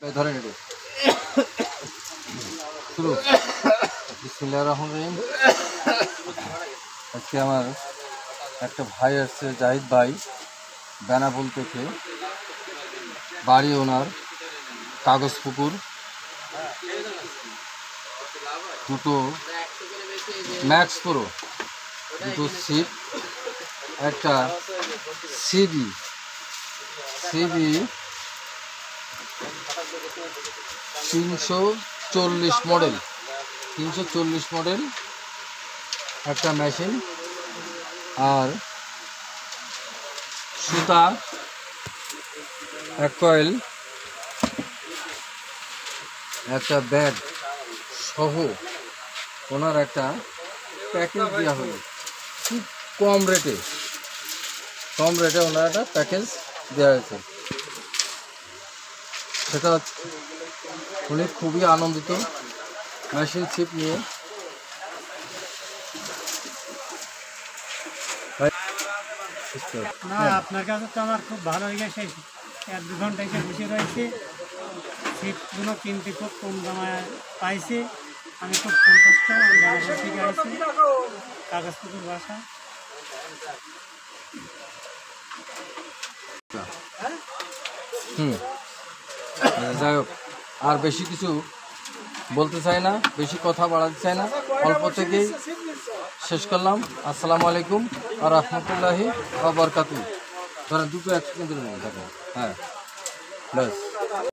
ধরেন একটু শুরু। বিসমিল্লাহির রহমানির রহিম। আজকে আমার একটা ভাই আসছে, জাহিদ ভাই, বেনাপোল থেকে। বাড়ি ওনার কাগজপুকুর। দুটো ম্যাক্স প্রো, দুটো সিট, একটা সিবি 340 মডেল, 340 মডেল একটা মেশিন, আর সুতা এক কয়েল, একটা ব্যাগ সহ ওনার একটা প্যাকেজ দেওয়া হলো। খুব কম রেটে ওনার একটা প্যাকেজ দেওয়া হয়েছে। সেটা উনি খুবই আনন্দিত মেশিন চিপ নিয়ে। না, আপনার কাছে তো আমার খুব ভালো লেগেছে। 1-2 ঘন্টা এসে বসে রয়েছে, সিটগুলো কিনতে খুব কম দামে পাইছি। আমি খুব সন্তুষ্ট। বেনাপোল থেকে আসছি, কাগজপুকুর বাসা। যাই হোক, আর বেশি কিছু বলতে চাই না, বেশি কথা বাড়াতে চাই না, অল্প থেকেই শেষ করলাম। আসসালামু আলাইকুম আর রহমতুল্লাহি ওয়া বারাকাতুহু। ধরেন দুটো একসাথে হ্যাঁ, ব্যাস।